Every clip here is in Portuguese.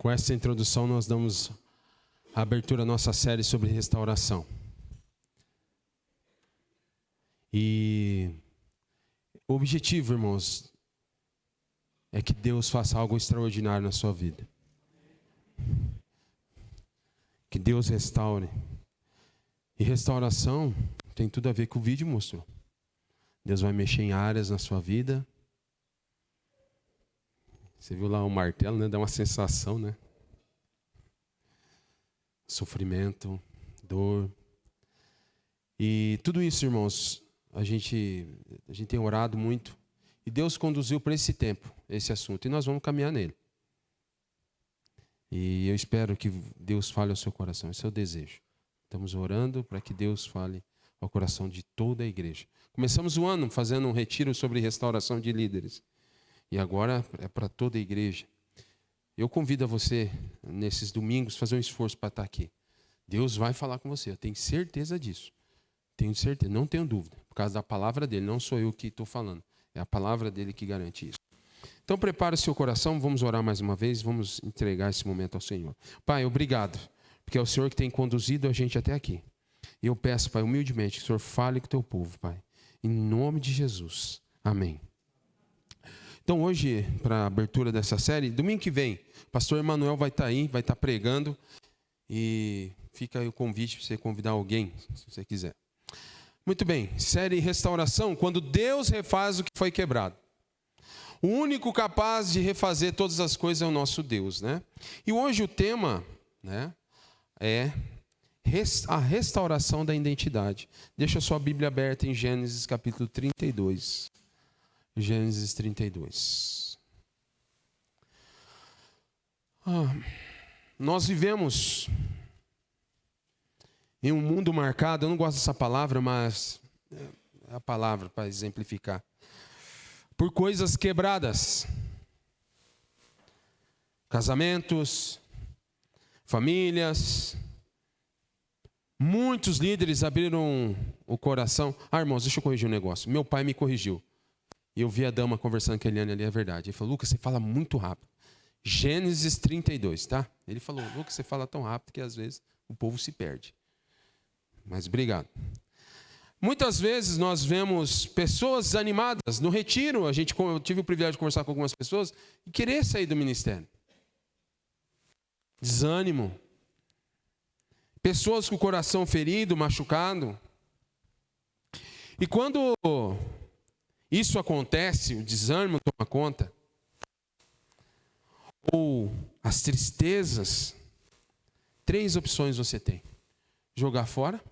Com essa introdução, nós damos a abertura à nossa série sobre restauração. E o objetivo, irmãos, é que Deus faça algo extraordinário na sua vida. Que Deus restaure. E restauração tem tudo a ver com o vídeo mostrou. Deus vai mexer em áreas na sua vida. Você viu lá o martelo, né? Dá uma sensação, né? Sofrimento, dor. E tudo isso, irmãos, a gente tem orado muito. E Deus conduziu para esse tempo, esse assunto. E nós vamos caminhar nele. E eu espero que Deus fale ao seu coração. Esse é o desejo. Estamos orando para que Deus fale ao coração de toda a igreja. Começamos o ano fazendo um retiro sobre restauração de líderes. E agora é para toda a igreja. Eu convido a você, nesses domingos, fazer um esforço para estar aqui. Deus vai falar com você, eu tenho certeza disso. Tenho certeza, não tenho dúvida. Por causa da palavra dele, não sou eu que estou falando. É a palavra dele que garante isso. Então prepare o seu coração, vamos orar mais uma vez, vamos entregar esse momento ao Senhor. Pai, obrigado, porque é o Senhor que tem conduzido a gente até aqui. E eu peço, Pai, humildemente, que o Senhor fale com o teu povo, Pai. Em nome de Jesus. Amém. Então hoje, para a abertura dessa série, domingo que vem, o pastor Emanuel vai estar aí, vai estar pregando. E fica aí o convite para você convidar alguém, se você quiser. Muito bem, série Restauração, quando Deus refaz o que foi quebrado. O único capaz de refazer todas as coisas é o nosso Deus, né? E hoje o tema, né, é a restauração da identidade. Deixa a sua Bíblia aberta em Gênesis capítulo 32. Gênesis 32. Nós vivemos em um mundo marcado, eu não gosto dessa palavra, mas é a palavra para exemplificar, por coisas quebradas. Casamentos, famílias. Muitos líderes abriram o coração. Irmãos, deixa eu corrigir um negócio. Meu pai me corrigiu. E eu vi a dama conversando com a Eliane ali, é verdade. Ele falou, Lucas, você fala muito rápido. Gênesis 32, tá? Ele falou, Lucas, você fala tão rápido que às vezes o povo se perde. Mas obrigado. Muitas vezes nós vemos pessoas desanimadas. No retiro, eu tive o privilégio de conversar com algumas pessoas e querer sair do ministério. Desânimo. Pessoas com o coração ferido, machucado. E quando isso acontece, o desânimo toma conta, ou as tristezas, 3 opções você tem: jogar fora,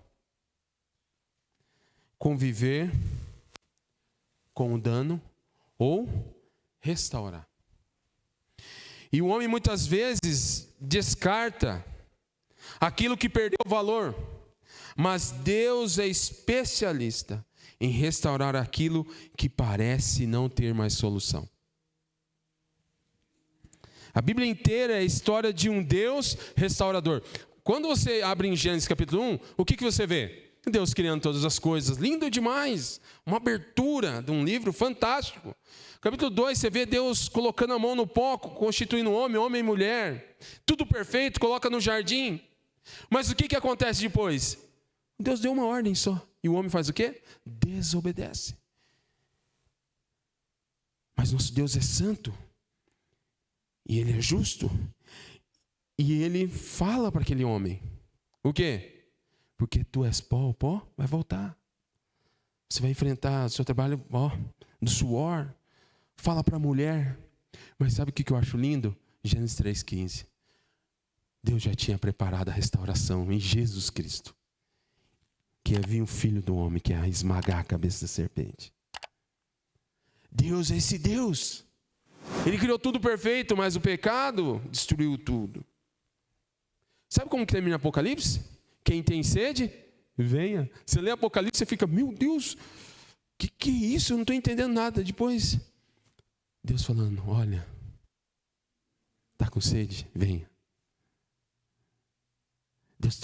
conviver com o dano ou restaurar. E o homem muitas vezes descarta aquilo que perdeu valor, mas Deus é especialista em restaurar aquilo que parece não ter mais solução. A Bíblia inteira é a história de um Deus restaurador. Quando você abre em Gênesis capítulo 1, o que você vê? Deus criando todas as coisas, lindo demais, uma abertura de um livro fantástico. Capítulo 2, você vê Deus colocando a mão no pó, constituindo homem e mulher, tudo perfeito, coloca no jardim. Mas o que acontece depois? Deus deu uma ordem só, e o homem faz o quê? Desobedece. Mas nosso Deus é santo, e Ele é justo, e Ele fala para aquele homem, o quê? Porque tu és pó, o pó vai voltar. Você vai enfrentar o seu trabalho do suor. Fala para a mulher. Mas sabe o que eu acho lindo? Gênesis 3,15. Deus já tinha preparado a restauração em Jesus Cristo. Que ia vir o Filho do Homem, que ia esmagar a cabeça da serpente. Deus é esse Deus. Ele criou tudo perfeito, mas o pecado destruiu tudo. Sabe como que termina Apocalipse? Quem tem sede, venha. Você lê Apocalipse, você fica, meu Deus, que é isso? Eu não estou entendendo nada. Depois, Deus falando, olha, está com sede? Venha. Deus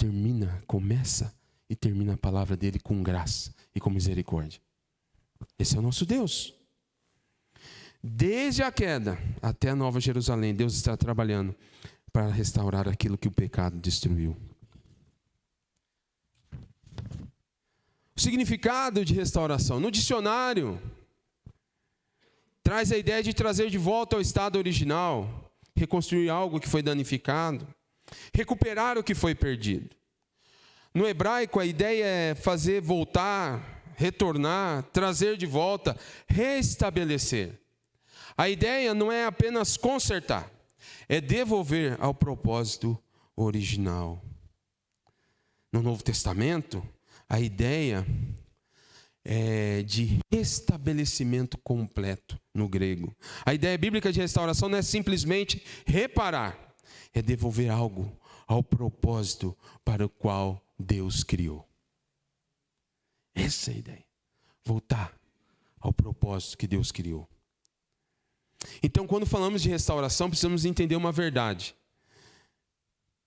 começa e termina a palavra dele com graça e com misericórdia. Esse é o nosso Deus. Desde a queda até a Nova Jerusalém, Deus está trabalhando para restaurar aquilo que o pecado destruiu. O significado de restauração. No dicionário, traz a ideia de trazer de volta ao estado original, reconstruir algo que foi danificado, recuperar o que foi perdido. No hebraico, a ideia é fazer voltar, retornar, trazer de volta, restabelecer. A ideia não é apenas consertar, é devolver ao propósito original. No Novo Testamento, a ideia é de restabelecimento completo no grego. A ideia bíblica de restauração não é simplesmente reparar, é devolver algo ao propósito para o qual Deus criou. Essa é a ideia. Voltar ao propósito que Deus criou. Então, quando falamos de restauração, precisamos entender uma verdade.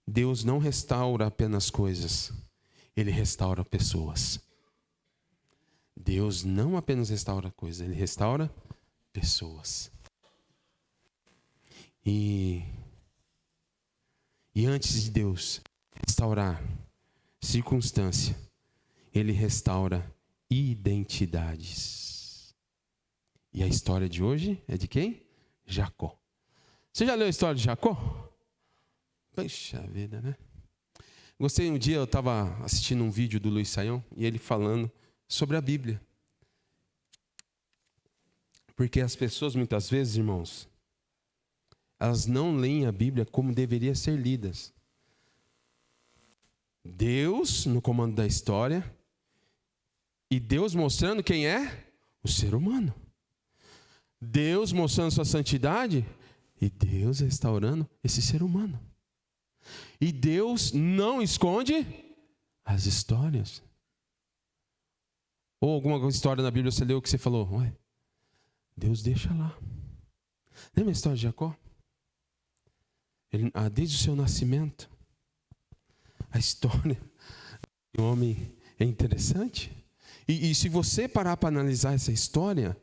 Deus não restaura apenas coisas, Ele restaura pessoas. Deus não apenas restaura coisas, Ele restaura pessoas. E antes de Deus restaurar circunstância, Ele restaura identidades. E a história de hoje é de quem? Jacó. Você já leu a história de Jacó? Puxa vida, né? Gostei, um dia eu estava assistindo um vídeo do Luiz Saião e ele falando sobre a Bíblia. Porque as pessoas muitas vezes, irmãos, elas não leem a Bíblia como deveria ser lidas. Deus no comando da história e Deus mostrando quem é o ser humano. Deus mostrando sua santidade e Deus restaurando esse ser humano. E Deus não esconde as histórias. Ou alguma história na Bíblia você leu que você falou, ué, Deus deixa lá. Lembra a história de Jacó? Desde o seu nascimento, a história do homem é interessante. E se você parar para analisar essa história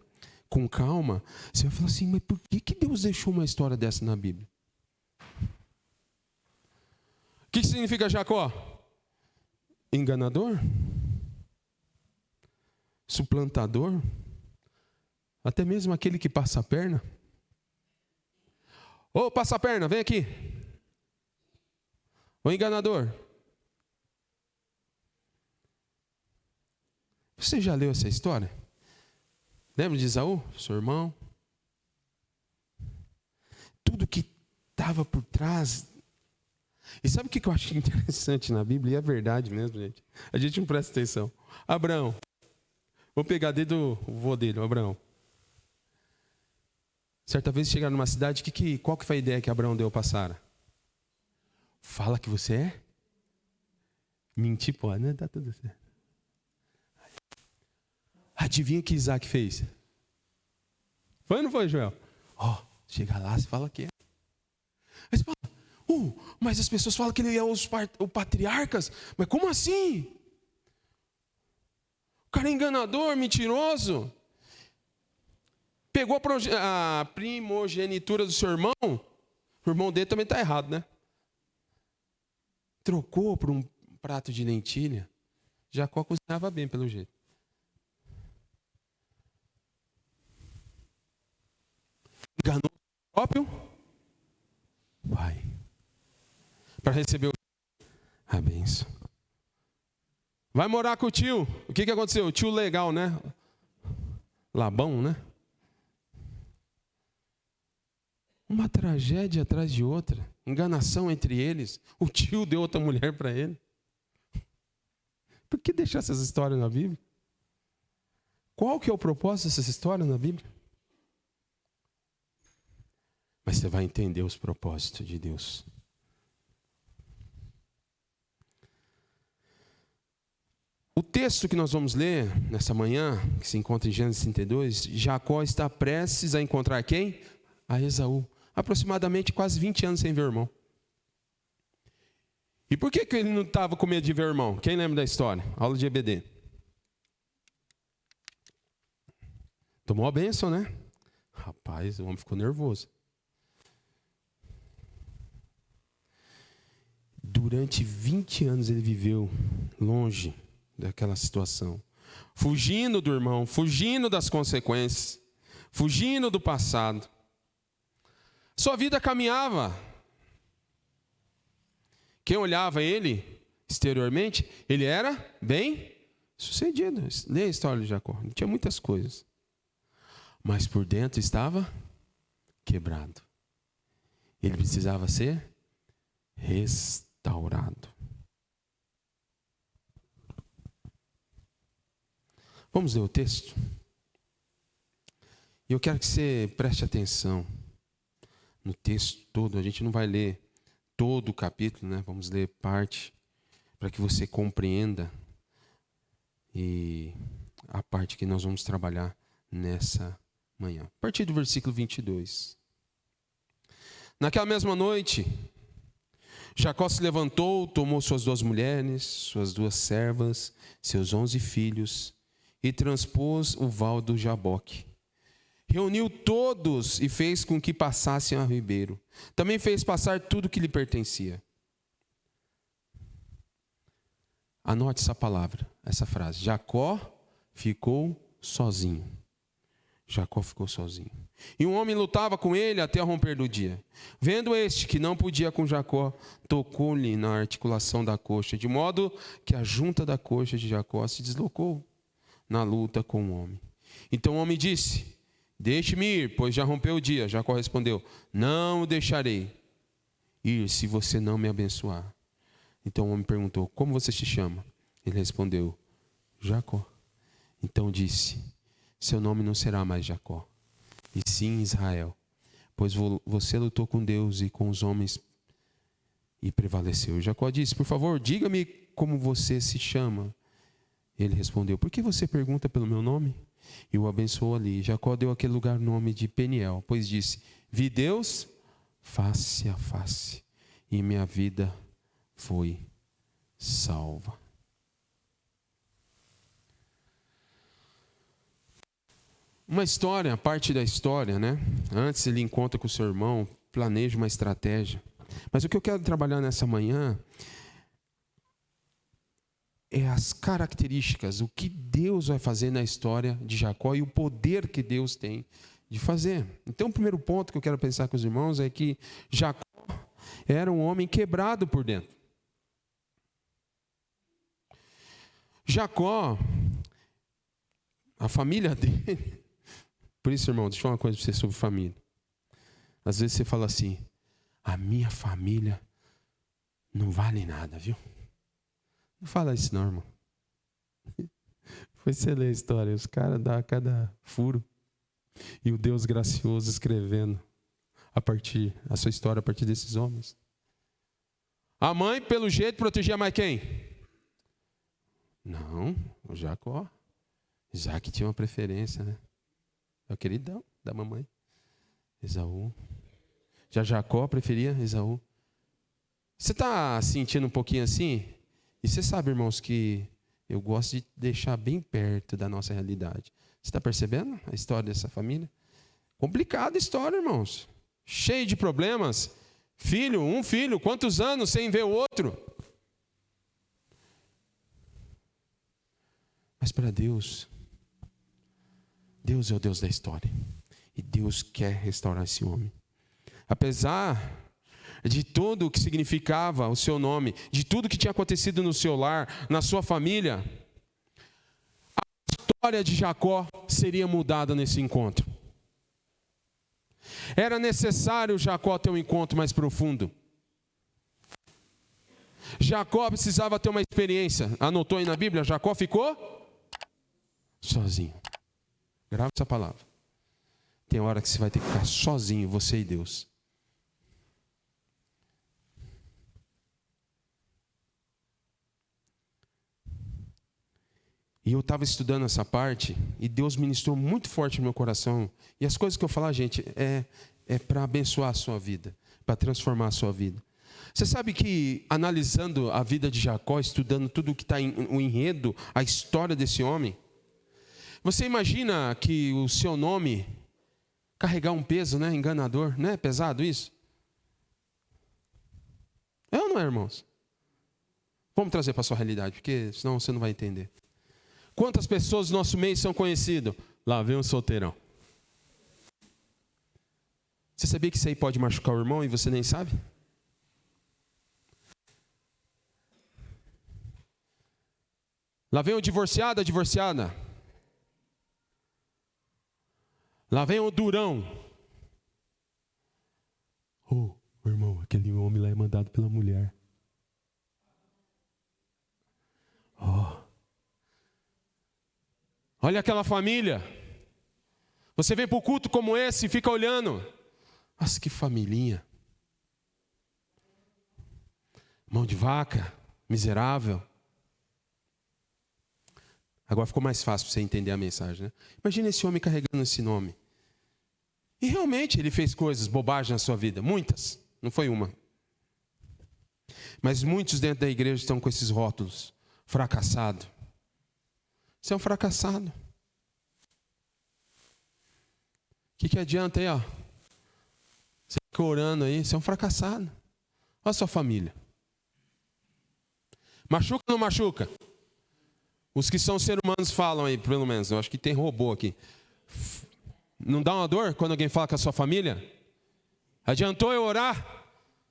com calma, você vai falar assim, mas por que Deus deixou uma história dessa na Bíblia? O que significa Jacó? Enganador? Suplantador? Até mesmo aquele que passa a perna? Ô, passa a perna, vem aqui. Ô, enganador. Você já leu essa história? Lembra de Esaú, seu irmão? Tudo que estava por trás. E sabe o que eu acho interessante na Bíblia? E é verdade mesmo, gente. A gente não presta atenção. Abraão. Vou pegar desde o vô dele, Abraão. Certa vez chegaram numa cidade, qual que foi a ideia que Abraão deu para Sara? Fala que você é? Mentir pode, né? Tá tudo certo. Adivinha o que Isaac fez? Foi ou não foi, Joel? Chega lá, você fala que é. Aí você fala, mas as pessoas falam que ele é os patriarcas. Mas como assim? O cara é enganador, mentiroso. Pegou a primogenitura do seu irmão. O irmão dele também está errado, né? Trocou por um prato de lentilha. Jacó cozinhava bem, pelo jeito. Enganou o próprio pai. Para receber a bênção. Vai morar com o tio. O que aconteceu? O tio legal, né? Labão, né? Uma tragédia atrás de outra. Enganação entre eles. O tio deu outra mulher para ele. Por que deixar essas histórias na Bíblia? Qual que é o propósito dessas histórias na Bíblia? Mas você vai entender os propósitos de Deus. O texto que nós vamos ler nessa manhã, que se encontra em Gênesis 32, Jacó está prestes a encontrar quem? A Esaú. Aproximadamente quase 20 anos sem ver o irmão. E por que ele não estava com medo de ver o irmão? Quem lembra da história? Aula de EBD. Tomou a bênção, né? Rapaz, o homem ficou nervoso. durante 20 anos ele viveu longe daquela situação, fugindo do irmão, fugindo das consequências, fugindo do passado. Sua vida caminhava. Quem olhava ele exteriormente, ele era bem sucedido. Lê a história de Jacó. Não tinha muitas coisas. Mas por dentro estava quebrado. Ele precisava ser restaurado. Vamos ler o texto? E eu quero que você preste atenção no texto todo. A gente não vai ler todo o capítulo, né? Vamos ler parte para que você compreenda e a parte que nós vamos trabalhar nessa manhã. A partir do versículo 22. Naquela mesma noite, Jacó se levantou, tomou suas 2 mulheres, suas 2 servas, seus 11 filhos e transpôs o val do Jaboque. Reuniu todos e fez com que passassem ao ribeiro. Também fez passar tudo que lhe pertencia. Anote essa palavra, essa frase. Jacó ficou sozinho. Jacó ficou sozinho. E um homem lutava com ele até ao romper do dia. Vendo este que não podia com Jacó, tocou-lhe na articulação da coxa, de modo que a junta da coxa de Jacó se deslocou na luta com o homem. Então o homem disse: deixe-me ir, pois já rompeu o dia. Jacó respondeu: não o deixarei ir se você não me abençoar. Então o homem perguntou: como você se chama? Ele respondeu: Jacó. Então disse: seu nome não será mais Jacó, e sim Israel, pois você lutou com Deus e com os homens e prevaleceu. Jacó disse: por favor, diga-me como você se chama. Ele respondeu: por que você pergunta pelo meu nome? E o abençoou ali. Jacó deu àquele lugar o nome de Peniel, pois disse: vi Deus face a face, e minha vida foi salva. Uma história, parte da história, né? Antes ele encontra com o seu irmão, planeja uma estratégia. Mas o que eu quero trabalhar nessa manhã é as características, o que Deus vai fazer na história de Jacó e o poder que Deus tem de fazer. Então, o primeiro ponto que eu quero pensar com os irmãos é que Jacó era um homem quebrado por dentro. Jacó, a família dele... Por isso, irmão, deixa eu falar uma coisa para você sobre família. Às vezes você fala assim: a minha família não vale nada, viu? Não fala isso não, irmão. Depois você lê a história, os caras dão cada furo. E o Deus gracioso escrevendo a sua história a partir desses homens. A mãe, pelo jeito, protegia mais quem? Não, o Jacó. Isaac tinha uma preferência, né? É o queridão da mamãe. Esaú. Já Jacó preferia Esaú. Você está sentindo um pouquinho assim? E você sabe, irmãos, que eu gosto de deixar bem perto da nossa realidade. Você está percebendo a história dessa família? Complicada a história, irmãos. Cheio de problemas. Um filho, quantos anos sem ver o outro? Mas para Deus, Deus é o Deus da história. E Deus quer restaurar esse homem. Apesar de tudo o que significava o seu nome, de tudo que tinha acontecido no seu lar, na sua família, a história de Jacó seria mudada nesse encontro. Era necessário Jacó ter um encontro mais profundo. Jacó precisava ter uma experiência. Anotou aí na Bíblia? Jacó ficou sozinho. Grava essa palavra. Tem hora que você vai ter que ficar sozinho, você e Deus. E eu estava estudando essa parte e Deus ministrou muito forte no meu coração. E as coisas que eu falar, gente, é para abençoar a sua vida, para transformar a sua vida. Você sabe que, analisando a vida de Jacó, estudando tudo o que está o enredo, a história desse homem, você imagina que o seu nome carregar um peso, né, enganador, não é pesado isso? É ou não é, irmãos? Vamos trazer para a sua realidade, porque senão você não vai entender. Quantas pessoas do nosso meio são conhecidas? Lá vem um solteirão. Você sabia que isso aí pode machucar o irmão e você nem sabe? Lá vem o divorciado, a divorciada. Lá vem o durão. Oh, irmão, aquele homem lá é mandado pela mulher. Oh. Olha aquela família. Você vem para o culto como esse e fica olhando. Nossa, que familhinha. Mão de vaca, miserável. Agora ficou mais fácil para você entender a mensagem, né? Imagina esse homem carregando esse nome. E realmente ele fez coisas, bobagens na sua vida. Muitas, não foi uma. Mas muitos dentro da igreja estão com esses rótulos. Fracassado. Você é um fracassado. O que adianta aí, ó? Você fica orando aí, você é um fracassado. Olha a sua família. Machuca ou não machuca? Os que são seres humanos falam aí, pelo menos. Eu acho que tem robô aqui. Não dá uma dor quando alguém fala com a sua família? Adiantou eu orar?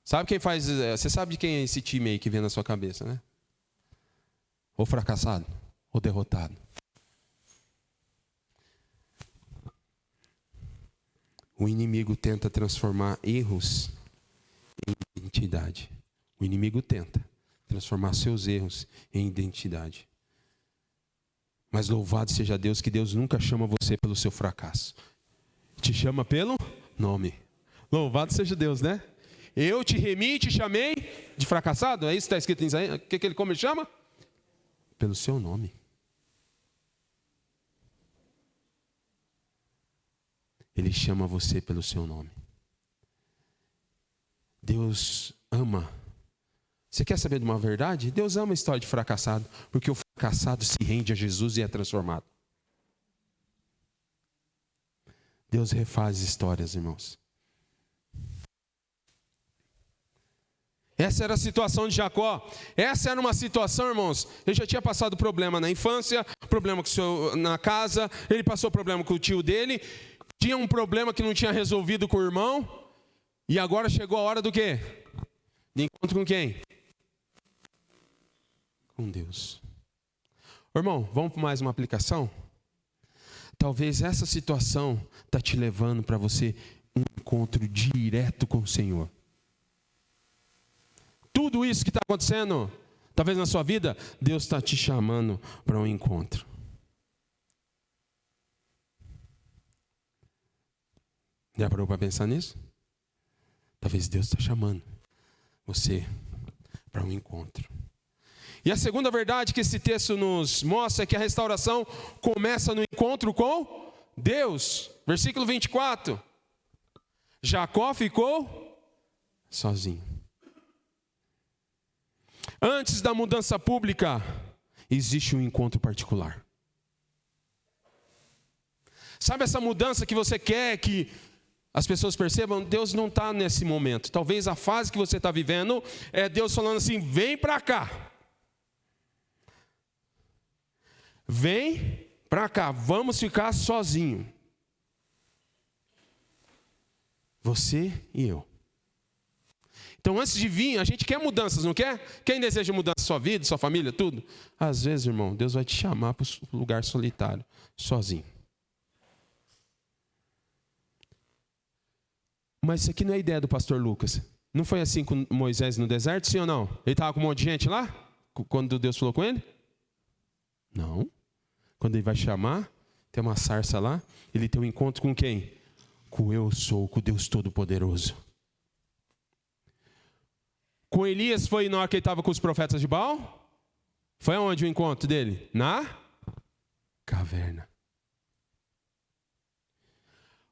Sabe quem faz? Você sabe de quem é esse time aí que vem na sua cabeça, né? Ou fracassado, ou derrotado. O inimigo tenta transformar erros em identidade. O inimigo tenta transformar seus erros em identidade. Mas louvado seja Deus, que Deus nunca chama você pelo seu fracasso. Te chama pelo nome. Louvado seja Deus, né? Eu te remi e te chamei de fracassado. É isso que está escrito em Isaías. O que ele como ele chama? Pelo seu nome. Ele chama você pelo seu nome. Deus ama. Você quer saber de uma verdade? Deus ama a história de fracassado, porque o fracassado se rende a Jesus e é transformado. Deus refaz histórias, irmãos. Essa era a situação de Jacó. Essa era uma situação, irmãos. Ele já tinha passado problema na infância, problema com o seu, na casa, ele passou problema com o tio dele, tinha um problema que não tinha resolvido com o irmão, e agora chegou a hora do quê? De encontro com quem? Com Deus. Irmão, vamos para mais uma aplicação? Talvez essa situação está te levando para você um encontro direto com o Senhor. Tudo isso que está acontecendo, talvez na sua vida, Deus está te chamando para um encontro. Já parou para pensar nisso? Talvez Deus está chamando você para um encontro. E a segunda verdade que esse texto nos mostra é que a restauração começa no encontro com Deus. Versículo 24. Jacó ficou sozinho. Antes da mudança pública, existe um encontro particular. Sabe essa mudança que você quer que as pessoas percebam? Deus não está nesse momento. Talvez a fase que você está vivendo é Deus falando assim: vem para cá. Vem para cá, vamos ficar sozinho. Você e eu. Então, antes de vir, a gente quer mudanças, não quer? Quem deseja mudança na sua vida, sua família, tudo? Às vezes, irmão, Deus vai te chamar para o lugar solitário, sozinho. Mas isso aqui não é ideia do pastor Lucas. Não foi assim com Moisés no deserto, sim ou não? Ele estava com um monte de gente lá? Quando Deus falou com ele? Não. Quando ele vai chamar, tem uma sarça lá, ele tem um encontro com quem? Com eu sou, com o Deus Todo-Poderoso. Com Elias foi na hora que ele estava com os profetas de Baal? Foi aonde o encontro dele? Na caverna.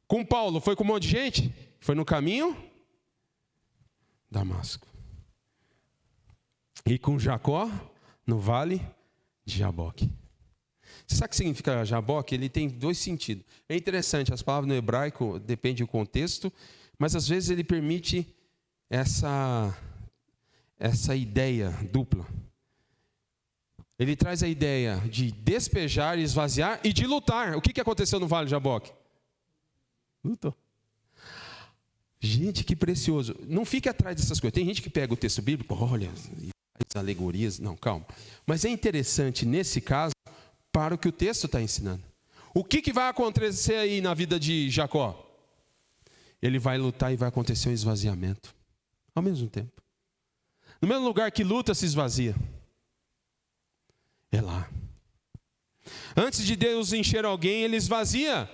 Com Paulo foi com um monte de gente? Foi no caminho? Damasco. E com Jacó, no vale de Jaboque. Você sabe o que significa Jaboque? Ele tem dois sentidos. É interessante, as palavras no hebraico depende do contexto, mas às vezes ele permite essa ideia dupla. Ele traz a ideia de despejar, esvaziar e de lutar. O que aconteceu no Vale de Jaboque? Lutou. Gente, que precioso. Não fique atrás dessas coisas. Tem gente que pega o texto bíblico, olha, as alegorias. Não, calma. Mas é interessante, nesse caso, para o que o texto está ensinando. O que vai acontecer aí na vida de Jacó? Ele vai lutar e vai acontecer um esvaziamento. Ao mesmo tempo. No mesmo lugar que luta, se esvazia. É lá. Antes de Deus encher alguém, ele esvazia.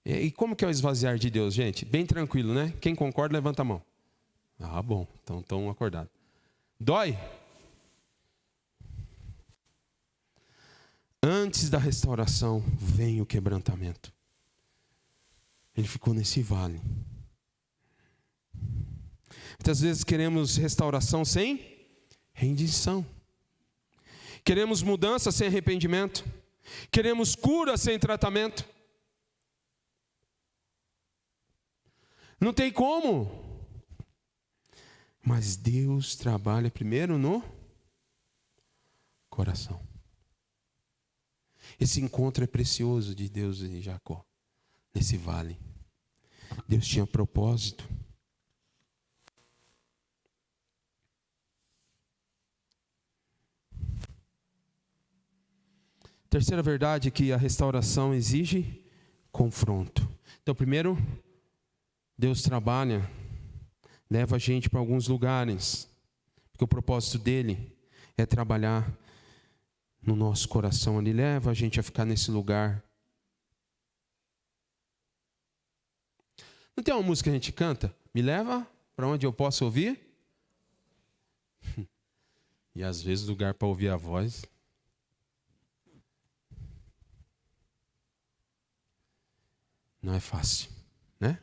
E como que é o esvaziar de Deus, gente? Bem tranquilo, né? Quem concorda, levanta a mão. Ah, bom. Então estão acordados. Dói? Antes da restauração, vem o quebrantamento. Ele ficou nesse vale. Muitas vezes queremos restauração sem rendição. Queremos mudança sem arrependimento. Queremos cura sem tratamento. Não tem como. Mas Deus trabalha primeiro no coração. Esse encontro é precioso de Deus e Jacó, nesse vale. Deus tinha propósito. Terceira verdade é que a restauração exige confronto. Então, primeiro, Deus trabalha, leva a gente para alguns lugares, porque o propósito dele é trabalhar no nosso coração. Ele leva a gente a ficar nesse lugar. Não tem uma música que a gente canta? Me leva para onde eu posso ouvir? E às vezes o lugar para ouvir a voz. Não é fácil, né?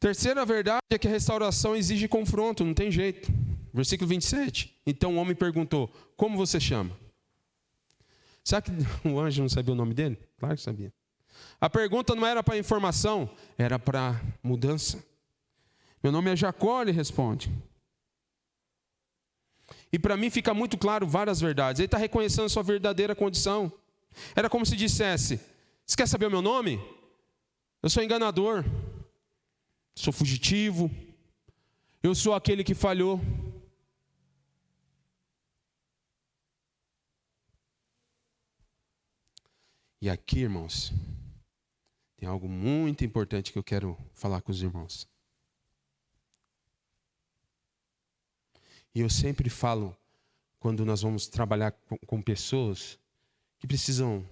Terceira verdade é que a restauração exige confronto, não tem jeito. Versículo 27. Então o homem perguntou, como você chama? Será que o anjo não sabia o nome dele? Claro que sabia. A pergunta não era para informação, era para mudança. Meu nome é Jacó, ele responde. E para mim fica muito claro várias verdades. Ele está reconhecendo a sua verdadeira condição. Era como se dissesse, você quer saber o meu nome? Eu sou enganador. Sou fugitivo. Eu sou aquele que falhou. E aqui, irmãos, tem algo muito importante que eu quero falar com os irmãos. E eu sempre falo, quando nós vamos trabalhar com pessoas que precisam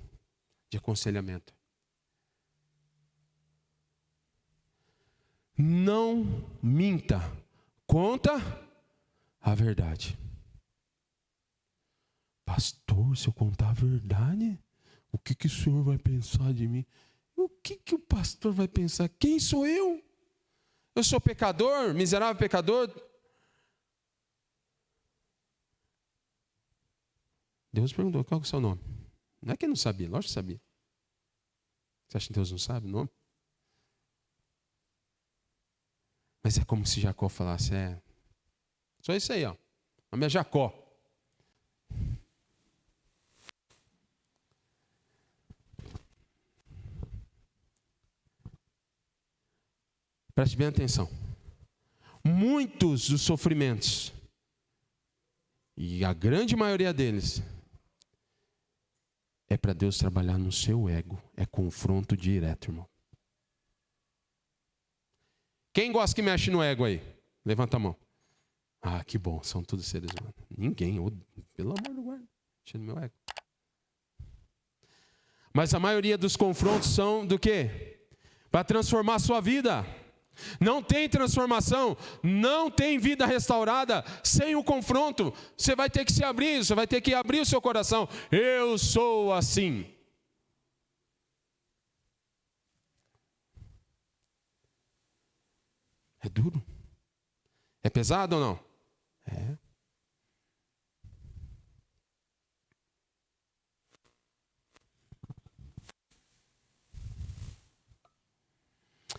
de aconselhamento. Não minta, conta a verdade. Pastor, se eu contar a verdade, o que o senhor vai pensar de mim? O que o pastor vai pensar? Quem sou eu? Eu sou pecador, miserável pecador. Deus perguntou, qual é o seu nome? Não é que ele não sabia, lógico que sabia. Você acha que Deus não sabe o nome? Mas é como se Jacó falasse, só isso aí, ó. O nome é Jacó. Preste bem atenção. Muitos dos sofrimentos, e a grande maioria deles, é para Deus trabalhar no seu ego. É confronto direto, irmão. Quem gosta que mexe no ego aí? Levanta a mão. Ah, que bom, são todos seres humanos. Ninguém, pelo amor do guarda, mexe no meu ego. Mas a maioria dos confrontos são do quê? Para transformar a sua vida. Não tem transformação, não tem vida restaurada sem o confronto. Você vai ter que se abrir, você vai ter que abrir o seu coração. Eu sou assim. É duro? É pesado ou não? É.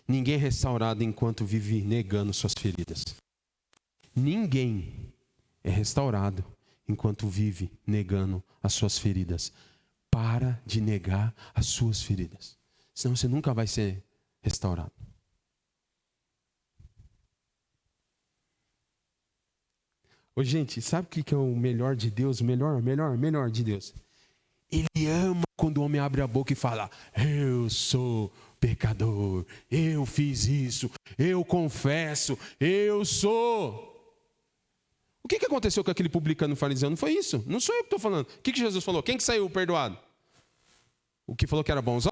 Ninguém é restaurado enquanto vive negando suas feridas. Ninguém é restaurado enquanto vive negando as suas feridas. Para de negar as suas feridas. Senão você nunca vai ser restaurado. Ô, gente, sabe o que é o melhor de Deus? O melhor de Deus. Ele ama quando o homem abre a boca e fala: eu sou pecador, eu fiz isso, eu confesso, eu sou. O que aconteceu com aquele publicano fariseu? Não foi isso, não sou eu que estou falando. O que Jesus falou? Quem que saiu perdoado? O que falou que era bonzão?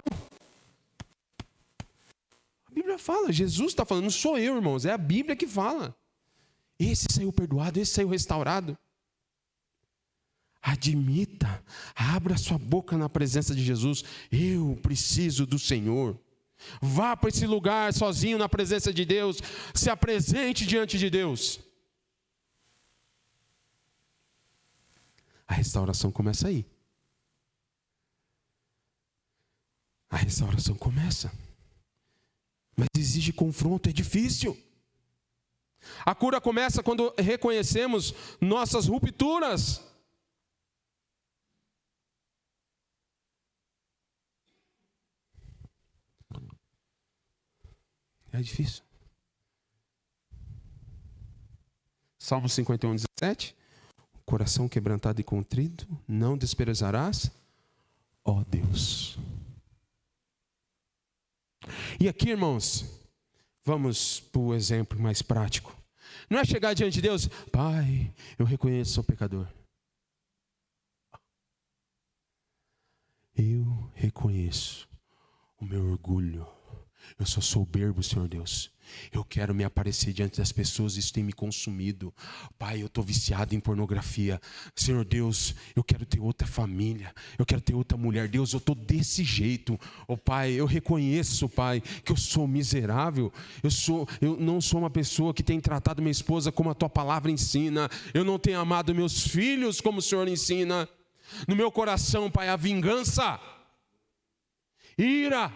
A Bíblia fala, Jesus está falando, não sou eu, irmãos, é a Bíblia que fala. Esse saiu perdoado, esse saiu restaurado. Admita, abra sua boca na presença de Jesus. Eu preciso do Senhor. Vá para esse lugar sozinho na presença de Deus. Se apresente diante de Deus. A restauração começa aí. A restauração começa. Mas exige confronto, é difícil. A cura começa quando reconhecemos nossas rupturas. É difícil. Salmo 51, 17. Coração quebrantado e contrito, não desprezarás, ó Deus. E aqui, irmãos, vamos para o exemplo mais prático. Não é chegar diante de Deus: Pai, eu reconheço que sou pecador. Eu reconheço o meu orgulho. Eu sou soberbo, Senhor Deus. Eu quero me aparecer diante das pessoas, isso tem me consumido. Pai, eu estou viciado em pornografia. Senhor Deus, eu quero ter outra família. Eu quero ter outra mulher. Deus, eu estou desse jeito. Oh, Pai, eu reconheço, Pai, que eu sou miserável. Eu não sou uma pessoa que tem tratado minha esposa como a Tua palavra ensina. Eu não tenho amado meus filhos como o Senhor ensina. No meu coração, Pai, a vingança, ira,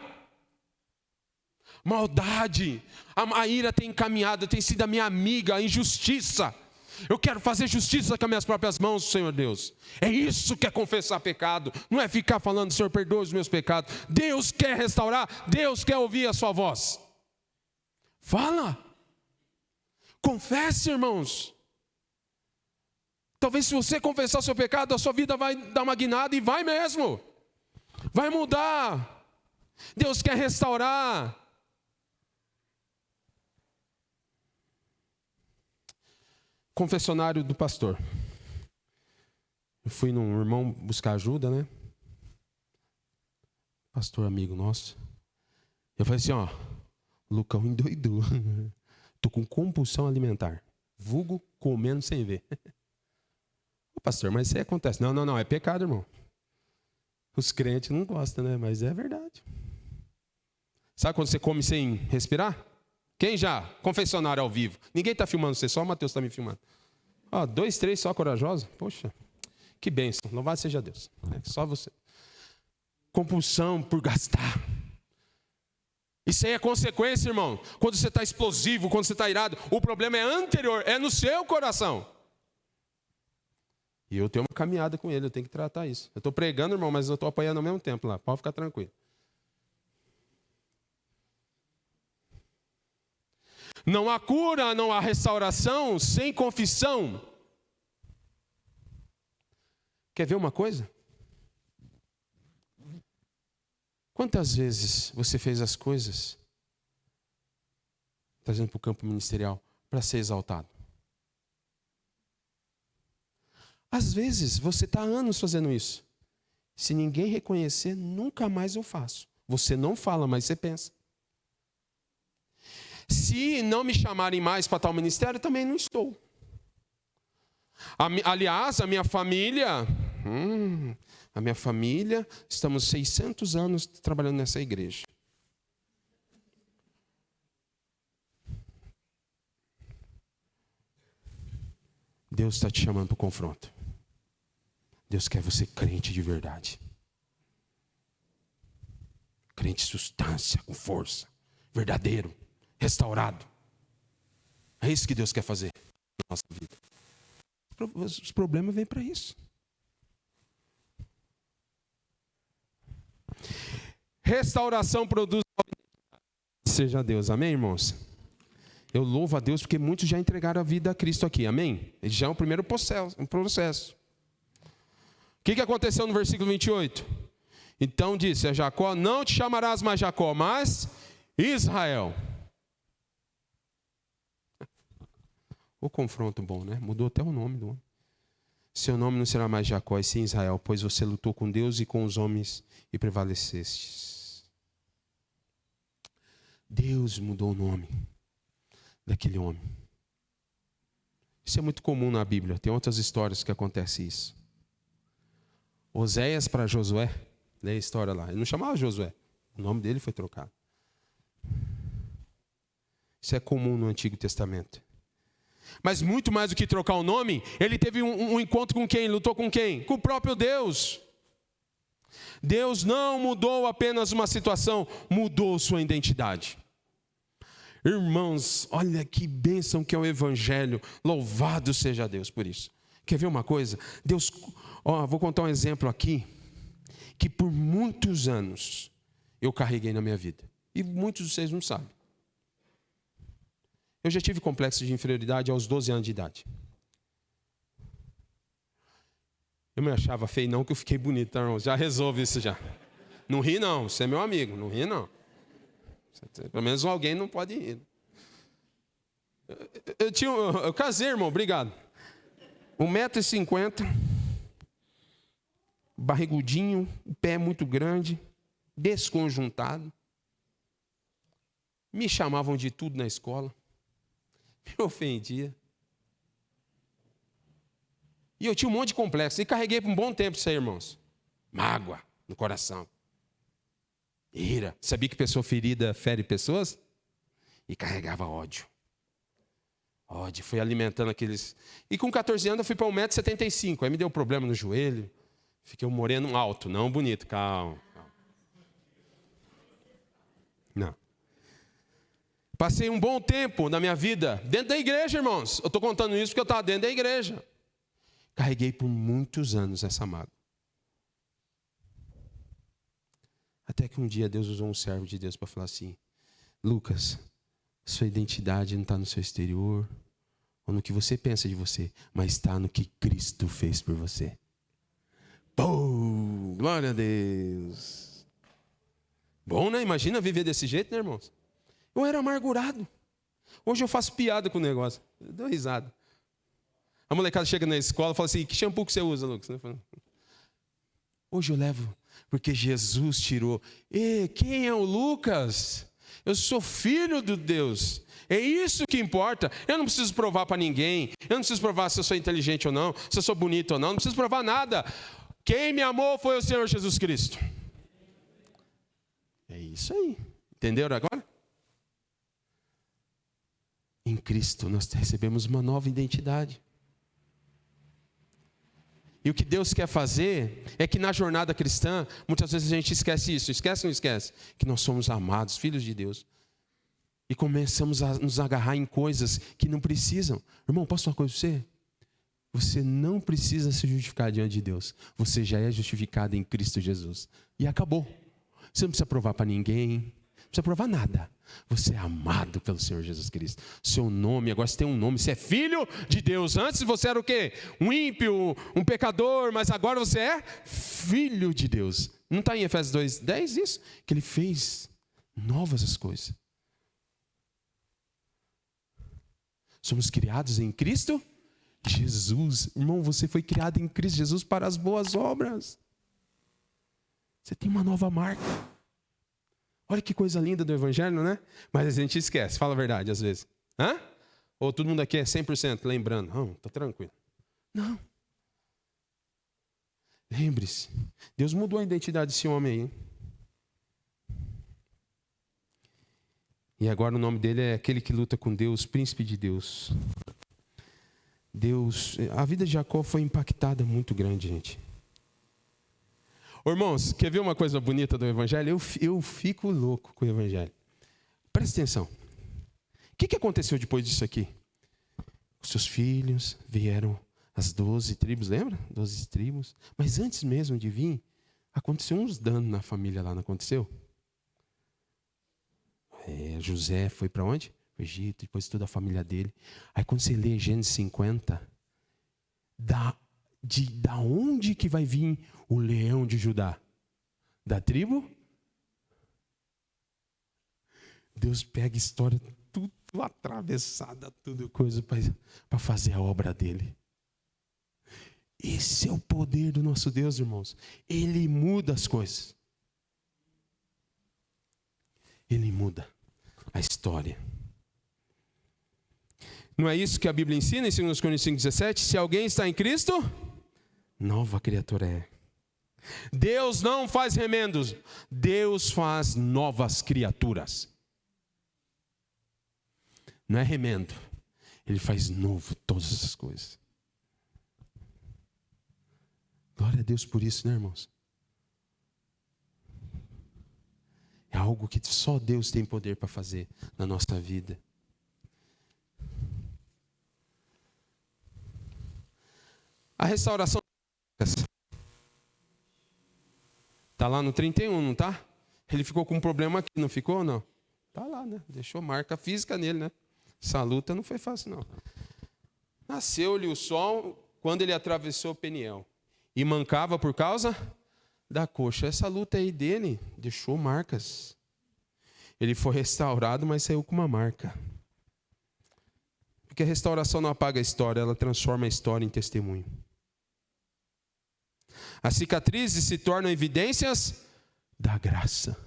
maldade, a ira tem encaminhado, tem sido a minha amiga, a injustiça. Eu quero fazer justiça com as minhas próprias mãos, Senhor Deus. É isso que é confessar pecado. Não é ficar falando: Senhor, perdoa os meus pecados. Deus quer restaurar, Deus quer ouvir a sua voz. Fala. Confesse, irmãos. Talvez se você confessar o seu pecado, a sua vida vai dar uma guinada, e vai mesmo. Vai mudar. Deus quer restaurar. Confessionário do pastor. Eu fui num irmão buscar ajuda, né? Pastor amigo nosso. Eu falei assim: ó, Lucão endoidou. Tô com compulsão alimentar. Vulgo comendo sem ver. Ô, pastor, mas isso aí acontece. Não, é pecado, irmão. Os crentes não gostam, né? Mas é verdade. Sabe quando você come sem respirar? Quem já? Confessionário ao vivo. Ninguém está filmando você, só o Mateus está me filmando. Ó, 2, 3 só corajosos. Poxa, que bênção. Louvado seja Deus. É só você. Compulsão por gastar. Isso aí é consequência, irmão. Quando você está explosivo, quando você está irado, o problema é anterior, é no seu coração. E eu tenho uma caminhada com ele, eu tenho que tratar isso. Eu estou pregando, irmão, mas eu estou apanhando ao mesmo tempo lá. Pode ficar tranquilo. Não há cura, não há restauração sem confissão. Quer ver uma coisa? Quantas vezes você fez as coisas, trazendo para o campo ministerial, para ser exaltado? Às vezes você está há anos fazendo isso. Se ninguém reconhecer, nunca mais eu faço. Você não fala, mas você pensa. Se não me chamarem mais para tal ministério, também não estou. Aliás, a minha família, estamos 600 anos trabalhando nessa igreja. Deus está te chamando para o confronto. Deus quer você crente de verdade. Crente de substância, com força, verdadeiro, restaurado. É isso que Deus quer fazer na nossa vida. Os problemas vêm para isso. Restauração produz... Seja Deus, amém, irmãos? Eu louvo a Deus porque muitos já entregaram a vida a Cristo aqui, amém? Ele já é o primeiro processo. O que aconteceu no versículo 28? Então disse a Jacó: não te chamarás mais Jacó, mas Israel. O confronto bom, né? Mudou até o nome do homem. Seu nome não será mais Jacó, e sim Israel, pois você lutou com Deus e com os homens e prevalecestes. Deus mudou o nome daquele homem. Isso é muito comum na Bíblia. Tem outras histórias que acontece isso. Oséias para Josué, lê a história lá. Ele não chamava Josué, o nome dele foi trocado. Isso é comum no Antigo Testamento. Mas muito mais do que trocar o nome, ele teve um encontro com quem? Lutou com quem? Com o próprio Deus. Deus não mudou apenas uma situação, mudou sua identidade. Irmãos, olha que bênção que é o Evangelho. Louvado seja Deus por isso. Quer ver uma coisa? Deus, vou contar um exemplo aqui, que por muitos anos eu carreguei na minha vida. E muitos de vocês não sabem. Eu já tive complexo de inferioridade aos 12 anos de idade. Eu me achava feio não, que eu fiquei bonito, tá, irmão? Já resolve isso já. Não ri não, você é meu amigo, não ri não. Pelo menos alguém não pode rir. Eu casei, irmão, obrigado. 1,50 m, barrigudinho, o pé muito grande, desconjuntado. Me chamavam de tudo na escola. Me ofendia. E eu tinha um monte de complexo. E carreguei por um bom tempo isso aí, irmãos. Mágoa no coração. Ira. Sabia que pessoa ferida fere pessoas? E carregava ódio. Ódio. Fui alimentando aqueles... E com 14 anos eu fui para 1,75 m. Aí me deu problema no joelho. Fiquei um moreno alto, não bonito. Calma. Não. Passei um bom tempo na minha vida dentro da igreja, irmãos. Eu estou contando isso porque eu estava dentro da igreja. Carreguei por muitos anos essa mágoa. Até que um dia Deus usou um servo de Deus para falar assim: Lucas, sua identidade não está no seu exterior, ou no que você pensa de você, mas está no que Cristo fez por você. Pô, glória a Deus. Bom, né? Imagina viver desse jeito, né, irmãos? Eu era amargurado. Hoje eu faço piada com o negócio. Eu dou risada. A molecada chega na escola e fala assim: que shampoo que você usa, Lucas? Hoje eu levo, porque Jesus tirou. E quem é o Lucas? Eu sou filho de Deus. É isso que importa. Eu não preciso provar para ninguém. Eu não preciso provar se eu sou inteligente ou não, se eu sou bonito ou não. Não preciso provar nada. Quem me amou foi o Senhor Jesus Cristo. É isso aí. Entenderam agora? Em Cristo nós recebemos uma nova identidade. E o que Deus quer fazer é que na jornada cristã, muitas vezes a gente esquece isso. Esquece ou não esquece? Que nós somos amados, filhos de Deus. E começamos a nos agarrar em coisas que não precisam. Irmão, posso falar uma coisa para você? Você não precisa se justificar diante de Deus. Você já é justificado em Cristo Jesus. E acabou. Você não precisa provar para ninguém. Não precisa provar nada. Você é amado pelo Senhor Jesus Cristo. Seu nome, agora você tem um nome. Você é filho de Deus. Antes você era o quê? Um ímpio, um pecador. Mas agora você é filho de Deus. Não está em Efésios 2:10 isso? Que Ele fez novas as coisas. Somos criados em Cristo Jesus. Irmão, você foi criado em Cristo Jesus para as boas obras. Você tem uma nova marca. Olha que coisa linda do Evangelho, né? Mas a gente esquece, fala a verdade às vezes. Hã? Ou todo mundo aqui é 100% lembrando. Não, está tranquilo. Não. Lembre-se, Deus mudou a identidade desse homem aí. Hein? E agora o nome dele é aquele que luta com Deus, príncipe de Deus. Deus, a vida de Jacó foi impactada muito grande, gente. Ô, irmãos, quer ver uma coisa bonita do Evangelho? Eu fico louco com o Evangelho. Presta atenção. O que aconteceu depois disso aqui? Os seus filhos vieram As 12 tribos, lembra? 12 tribos. Mas antes mesmo de vir, aconteceu uns danos na família lá, não aconteceu? José foi para onde? O Egito, depois toda a família dele. Aí quando você lê Gênesis 50, da onde que vai vir o leão de Judá? Da tribo? Deus pega a história tudo atravessada, tudo coisa para fazer a obra dele. Esse é o poder do nosso Deus, irmãos. Ele muda as coisas. Ele muda a história. Não é isso que a Bíblia ensina em 2 Coríntios 5,17? Se alguém está em Cristo, nova criatura é. Deus não faz remendos, Deus faz novas criaturas. Não é remendo, Ele faz novo todas essas coisas. Glória a Deus por isso, né, irmãos? É algo que só Deus tem poder para fazer na nossa vida. A restauração está lá no 31, não está? Ele ficou com um problema aqui, não ficou ou não? Está lá, né? Deixou marca física nele, né? Essa luta não foi fácil, não. Nasceu-lhe o sol quando ele atravessou Peniel. E mancava por causa da coxa. Essa luta aí dele deixou marcas. Ele foi restaurado, mas saiu com uma marca. Porque a restauração não apaga a história, ela transforma a história em testemunho. As cicatrizes se tornam evidências da graça.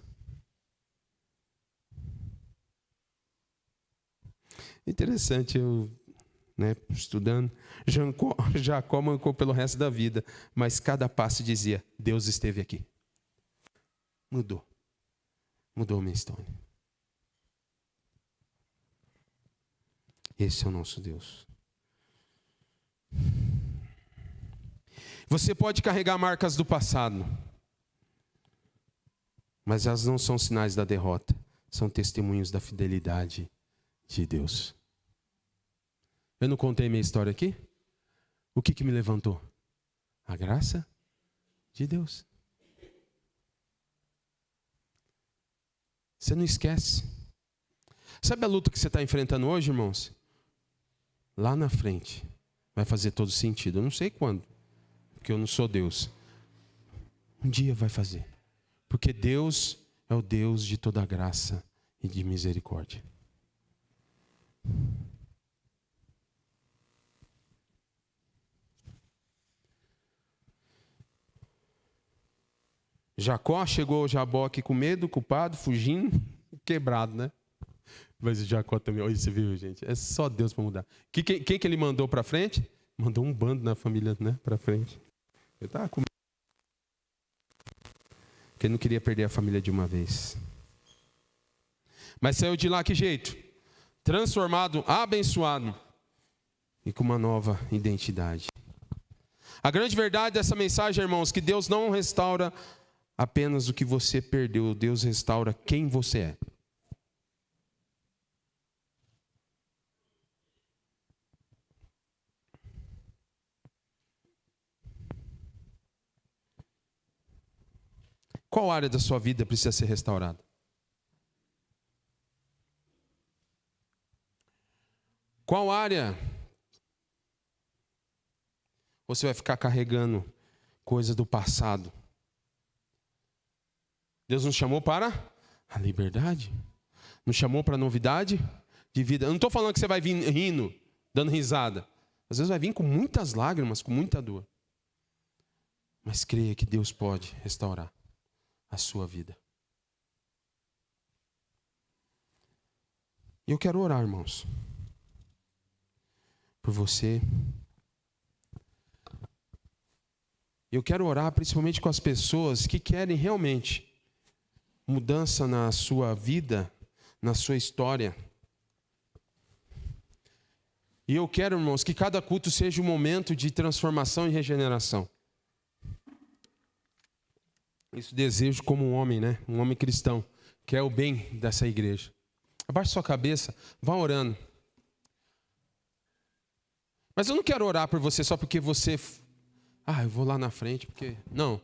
Interessante, eu estudando, Jacó mancou pelo resto da vida, mas cada passo dizia, Deus esteve aqui. Mudou a minha história. Esse é o nosso Deus. Você pode carregar marcas do passado, mas elas não são sinais da derrota, são testemunhos da fidelidade de Deus. Eu não contei minha história aqui? O que me levantou? A graça de Deus. Você não esquece. Sabe a luta que você está enfrentando hoje, irmãos? Lá na frente vai fazer todo sentido. Eu não sei quando, porque eu não sou Deus. Um dia vai fazer. Porque Deus é o Deus de toda graça e de misericórdia. Jacó chegou ao Jaboque com medo, culpado, fugindo, quebrado, né? Mas o Jacó também, olha, você viu, gente? É só Deus para mudar. Quem que ele mandou para frente? Mandou um bando na família, né? Para frente. Ele estava com medo. Porque ele não queria perder a família de uma vez. Mas saiu de lá que jeito? Transformado, abençoado e com uma nova identidade. A grande verdade dessa mensagem, irmãos, que Deus não restaura apenas o que você perdeu, Deus restaura quem você é. Qual área da sua vida precisa ser restaurada? Qual área você vai ficar carregando coisa do passado? Deus nos chamou para a liberdade. Nos chamou para a novidade de vida. Eu não estou falando que você vai vir rindo, dando risada. Às vezes vai vir com muitas lágrimas, com muita dor. Mas creia que Deus pode restaurar a sua vida. E eu quero orar, irmãos, por você. Eu quero orar principalmente com as pessoas que querem realmente mudança na sua vida, na sua história. E eu quero, irmãos, que cada culto seja um momento de transformação e regeneração. Isso desejo como um homem, né? Um homem cristão, que é o bem dessa igreja. Abaixe sua cabeça, vá orando. Mas eu não quero orar por você só porque você... eu vou lá na frente, porque... Não.